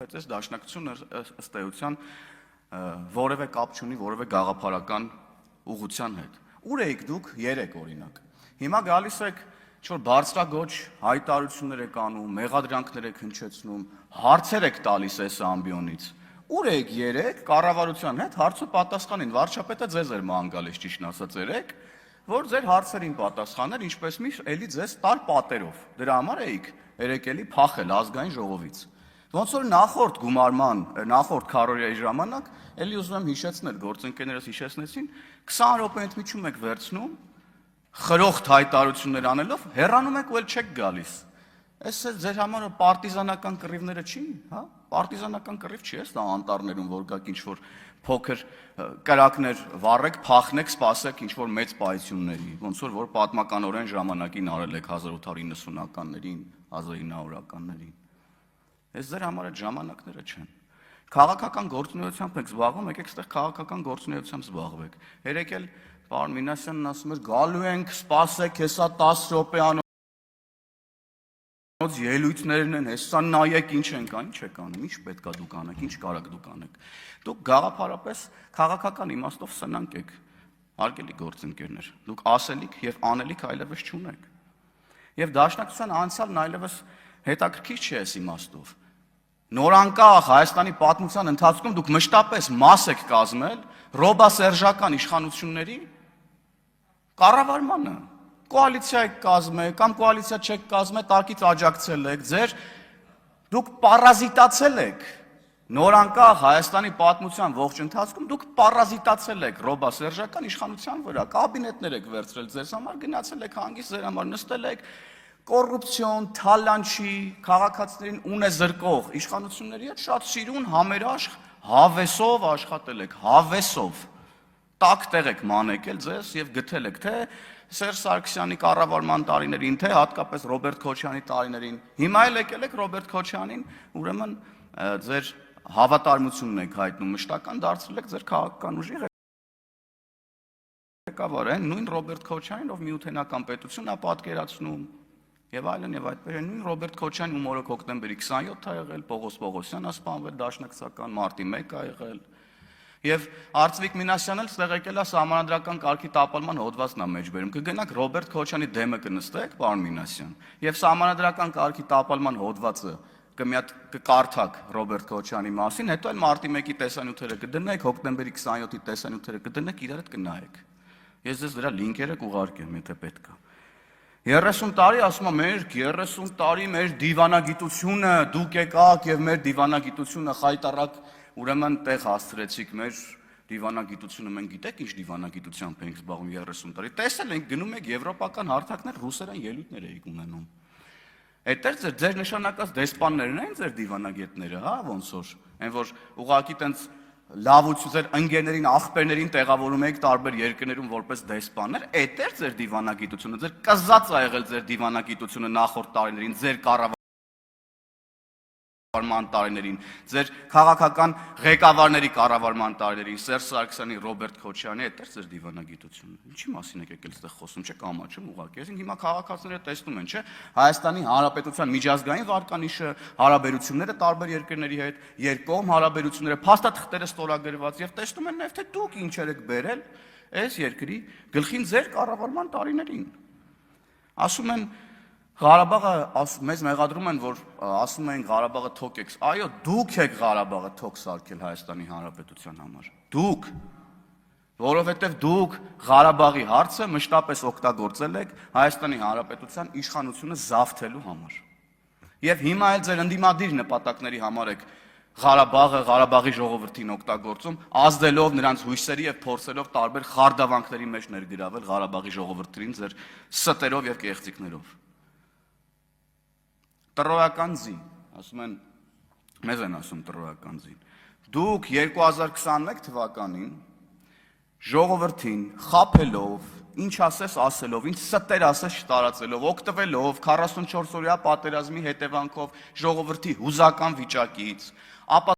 բայց այս դաշնակցությունը ըստ էության որևէ կապ չունի որևէ գաղափարական ուղղության հետ։ Ուր եք դուք 3 օրինակ։ Հիմա գալիս եք ինչ-որ բարձրագոչ հայտարարություններ եք անում, մեղադրանքներ եք հնչեցնում, հարցեր եք տալիս այս ամբիոնից։ Ուր եք 3 կառավարության հետ հարցու պատասխանին, վարչապետը ձեզ էր ման գալիս ճիշտն ասած 3, որ ձեր հարցերին պատասխաներ, ինչպես միշտ էլի ձեզ տալ պատերով։ Դրա համար էիք 3 էլի փախել ազգային ժողովից։ Ոնց որ նախորդ գումարման, նախորդ քարորիայի ժամանակ, էլի ուզում եմ հիշեցնել, գործընկերներս հիշեցնեցին, 20 րոպե ընդմիջում եք վերցնում, խրոխտ հայտարարություններ անելով, հեռանում եք ու էլ չեք գալիս։ Այս ձեր համար պարտիզանական կռիվները չի, հա? Պարտիզանական կռիվ չի, էս դա անտառներում, որ գաք ինչ-որ փոքր կրակներ վառեք, փախնեք, սպասեք ինչ-որ մեծ պայությունների, ոնց որ պատմականորեն ժամանակին արել եք 1890-ականներին, 1900-ականներին։ Այս ձեր համար այդ ժամանակները չեն։ Քաղաքական գործունեությամբ եք զբաղվում, եկեք այստեղ քաղաքական գործունեությամբ զբաղվեք։ Երեք էլ պարոն Մինասյանն ասում էր գալու ենք, սպասեք, հեսա 10 րոպե ելույթներն են, հեսա նայեք ինչ ենք անում, ինչ եք անում, ինչ պետք է դուք անեք, ինչ կարաք դուք անեք։ Դուք գաղափարապես քաղաքական իմաստով սնանկ եք, հարգելի գործընկերներ։ Դուք ասելիք եւ անելիք այլևս չունեք։ Եվ դաշնակցության անցյալն այլևս հետաքրքիր չի այս իմաստով։ Նորանկախ Հայաստանի պատմության ընթացքում դուք մշտապես մաս եք կազմել ռոբասերժական իշխանությունների կառավարմանը։ Կոալիցիա եք կազմել, կամ կոալիցիա չեք կազմել, տակից աջակցել եք, դուք պարազիտացել եք նորանկախ Հայաստանի պատմության ողջ ընթացքում դուք պարազիտացել եք ռոբասերժական իշխանության վրա, կաբինետներ եք վերցրել ձեզ համար, գնացել եք հանգիստ ձեր համար նստել եք կոռուպցիոն, թալանչի, քաղաքացիներին ունե զրկող իշխանությունների հետ շատ սիրուն, համերաշխ, հավեսով աշխատել եք, հավեսով, տակ տեղ եք մանեկել ձեզ և գտել եք, թե Սերժ Սարգսյանի կառավարման տարիներին, թե հատկապես Ռոբերտ Քոչյանի տարիներին, հիմա էլ եկել եք Ռոբերտ Քոչյանին, ուրեմն ձեր հավատարմությունն եք հայտնում մշտական, դարձրել եք ձեր քաղաքական ուժի ղեկավարը, նույն Ռոբերտ Քոչյանին, ով միութենական պետություն է պատկերացնում, եւ այլն եւ այդպես, նույն Ռոբերտ Քոչյանին, ում օրոք հոկտեմբերի 27-ը ա եղել, Պողոս Պողոսյանն ա սպանվել, դաշնակցական մարտի 1-ը ա եղել, եւ Արծվիկ Մինասյանն էլ ստեղ եկել է սահմանադրական կարգի տապալման հոդվածն ա մեջբերում, կգնաք Ռոբերտ Քոչյանի դեմը կնստեք, պարոն Մինասյան, եւ սահմանադրական կարգի տապալման հոդվածը կկարդաք Ռոբերտ Քոչյանի մասին, հետո էլ մարտի 1-ի տեսանյութերը կդնեք, հոկտեմբերի 27-ի տեսանյութերը կդնեք, իրար հետ կնայեք։ Ես ձեզ դրա լինքերը կուղարկեմ, եթե պետք է։ 30 տարի, ասում եմ, մեր 30 տարի մեր դիվանագիտությունը, դուք եկաք եւ մեր դիվանագիտությունը խայտարակ, ուրեմն տեղ հասցրեցիք մեր դիվանագիտությունը, մենք գիտեք ինչ դիվանագիտությամբ ենք զբաղվում 30 տարի։ Տեսել ենք, գնում եք եվրոպական հարթակներ, ռուսերեն ելույթներ եք ունենում։ Այդտեղ ձեր նշանակած դեսպաններն են ձեր դիվանագետները, հա, ոնց որ, այն որ ուղղակի տենց լավություն ձեր ընկերներին, աղբերներին տեղավորում եք տարբեր երկրներում որպես դեսպաններ, այդտեղ ձեր դիվանագիտությունը, ձեր կզած ա եղել ձեր դիվանագիտությունը նախորդ տարիներին, ձեր կառավարման տարիներին, ձեր քաղաքական ղեկավարների կառավարման տարիներին, Սերժ Սարգսյանի, Ռոբերտ Քոչյանի, այդտեղ ձեր դիվանագիտությունը։ Ինչի մասին եք եկել այստեղ խոսում, չէ՞ կամաչում ուղղակի։ Այսինքն հիմա քաղաքացիները տեսնում են, չէ՞, Հայաստանի Հանրապետության միջազգային վարկանիշը, հարաբերությունները տարբեր երկրների հետ, երկկողմ հարաբերությունները, փաստաթղթերը ստորագրված եւ տեսնում են նաեւ թե դուք ինչեր եք բերել այս երկրի գլխին ձեր կառավարման տարիներին։ Ասում են Ղարաբաղը մեզ մեղադրում են, որ ասում են Ղարաբաղը թոք եք, այո, դուք եք Ղարաբաղը թոք սարքել Հայաստանի Հանրապետության համար, դուք, որովհետև դուք Ղարաբաղի հարցը մշտապես օգտագործել եք Հայաստանի Հանրապետության իշխանությունը զավթելու համար, և հիմա էլ ձեր ընդդիմադիր նպատակների համար եք Ղարաբաղը, Ղարաբաղի ժողովրդին օգտագործում, ազդելով նրանց հույսերի և փորձելով տարբեր խարդավանքների մեջ ներգրավել Ղարաբաղի ժողովրդին ձեր ստերով և կեղծիքներով։ Տրոյական ձի, ասում են, մեզ են ասում տրոյական ձին, դուք 2021 թվականին ժողովրդին խաբելով, ինչ ասես ասելով, ինչ ստեր ասես չտարածելով, օգտվելով 44-օրյա պատերազմի հետևանքով ժողովրդի հուզական վիճակից, ապա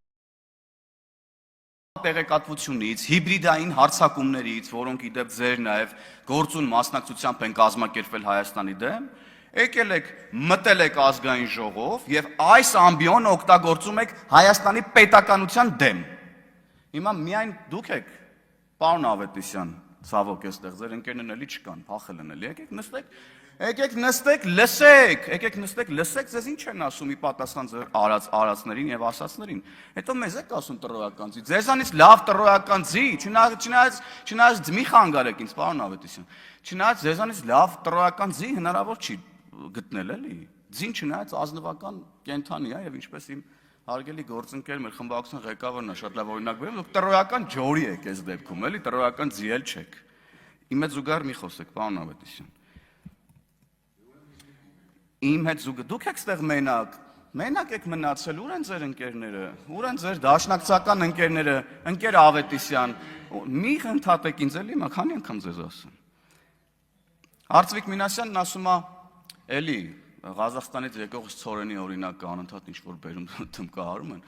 տեղեկատվությունից, հիբրիդային հարձակումներից, որոնք իդեպ ձեր նաև գործուն մասնակցությամբ են կազմակերպվել Հայաստանի դեմ, եկել եք, մտել եք ազգային ժողով եւ այս ամբիոնը օգտագործում եք Հայաստանի պետականության դեմ։ Հիմա միայն դուք եք, պարոն Ավետիսյան, ցավոք էստեղ ձեր ընկերներն էլի չկան, փախել են էլի, եկեք նստեք, լսեք, ձեզ ինչ են ասում ի պատասխան ձեր արածներին եւ ասածներին։ Հետո մեզ եք ասում տրոյական ձի, ձեզանից լավ տրոյական ձի, չնայած մի խանգարեք ինձ, պարոն Ավետիսյան, չնայած ձեզանից լավ տրոյական ձի հնարավոր չի գտնել էլի։ Ձին չնայած ազնվական կենթանի է եւ ինչպես իմ հարգելի գործընկեր մեր խմբակցության ղեկավարն է շատ լավ օրինակ բերում, դուք տրոյական ջորի եք այս դեպքում, էլի տրոյական ձի էլ չեք։ Իմ հետ զուգահեռ մի խոսեք, պարոն Ավետիսյան։ Իմ հետ զուգահեռ դուք եք ստեղ մենակ եք մնացել, ուր են ձեր ընկերները, ուր են ձեր դաշնակցական ընկերները, ընկեր Ավետիսյան, մի ընդհատեք ինձ էլի, հիմա քանի անգամ ձեզ ասեմ։ Արծվիկ Մինասյանն ասում է, էլի Ղազախստանից եկող ցորենի օրինակը անընդհատ ինչ-որ բերում թմկահարում են,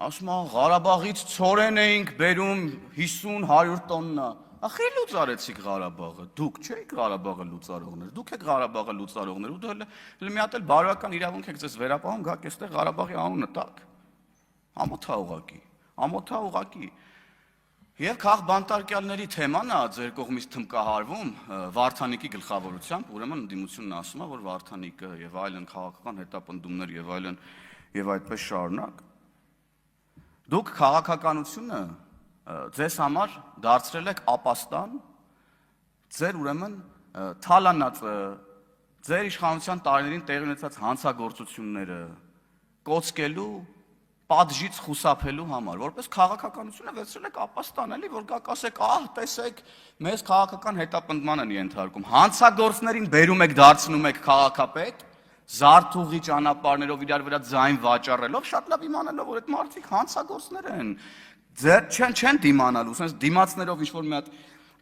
ասում է Ղարաբաղից ցորեն էինք բերում 50-100 տոննա, ախի լուծարեցիք Ղարաբաղը, դուք չէիք Ղարաբաղը լուծարողներ, դուք եք Ղարաբաղը լուծարողներ, ու դու հələ մի հատ էլ բարոյական իրավունք եք ձեզ վերապահում, գաք այստեղ Ղարաբաղի անունը տաք, ամոթա ուղղակի։ Եվ քաղ բանտարկյալների թեման է ձեր կողմից թմկահարվում Վարդանիկի գլխավորությամբ, ուրեմն ընդդիմությունն ասում է, որ Վարդանիկը եւ այլն քաղաքական հետապնդումներ եւ այլն եւ այդպես շարունակ։ Դուք քաղաքականությունը ձեզ համար դարձրել եք ապաստան, ձեր ուրեմն թալանած ձեր իշխանության տարիներին տեղի ունեցած հանցագործությունները կոծկելու պատժից խուսափելու համար, որպես քաղաքականությունը վերցրել եք ապաստան, էլի, որ գաք ասեք, տեսեք, մեզ քաղաքական հետապնդման են ենթարկում, հանցագործներին բերում եք, դարձնում եք քաղաքապետ, զարթուղի ճանապարհներով իրար վրա ձայն վաճառելով, շատ լավ իմանալով, որ այդ մարդիկ հանցագործներ են, չեն դիմանալու, ասես դիմացներով ինչ-որ մի հատ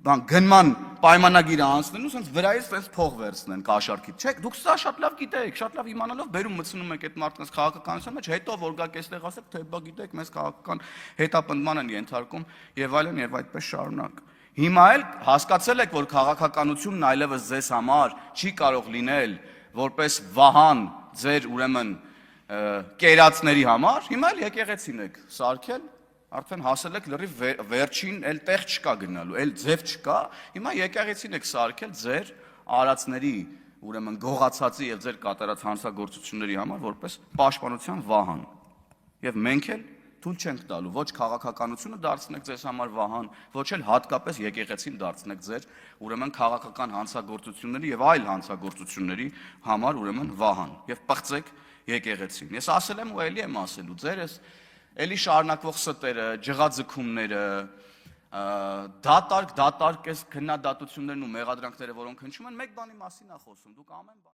գնման պայմանագիրը անցնելու, ասես վրայից ասես փող վերցնեն կաշառքից, չէ՞, դուք սա շատ լավ գիտեք, շատ լավ իմանալով բերում մտցնում եք այդ մարդկանց քաղաքականության մեջ, հետո որ գաք այստեղ ասեք, թե բա գիտեք, մեզ քաղաքական հետապնդման են ենթարկում եւ այլն եւ այդպես շարունակ։ Հիմա էլ հասկացել եք, որ քաղաքականությունն այլևս ձեզ համար չի կարող լինել որպես վահան ձեր ուրեմն կերածների համար, հիմա էլ եկեղեցին եք սարքել, արդեն հասել եք լրիվ վերջին, էլ տեղ չկա գնալու, էլ ձև չկա, հիմա եկեղեցին եք սարքել ձեր արածների, ուրեմն գողացածի եւ ձեր կատարած հանցագործությունների համար որպես պաշտպանության վահան։ Եվ մենք էլ թույլ չենք տալու ոչ քաղաքականությունը դարձնեք ձեզ համար վահան, ոչ էլ հատկապես եկեղեցին դարձնեք ձեր ուրեմն քաղաքական հանցագործությունների եւ այլ հանցագործությունների համար ուրեմն վահան եւ պղծեք եկեղեցին։ Ես ասել եմ ու էլի եմ ասելու, ձերս էլի շարունակվող ստերը, ջղաձգումները, դատարկ քննադատություններն ու մեղադրանքները, որոնք հնչում են, մեկ բանի մասին է խոսում, դուք ամեն բան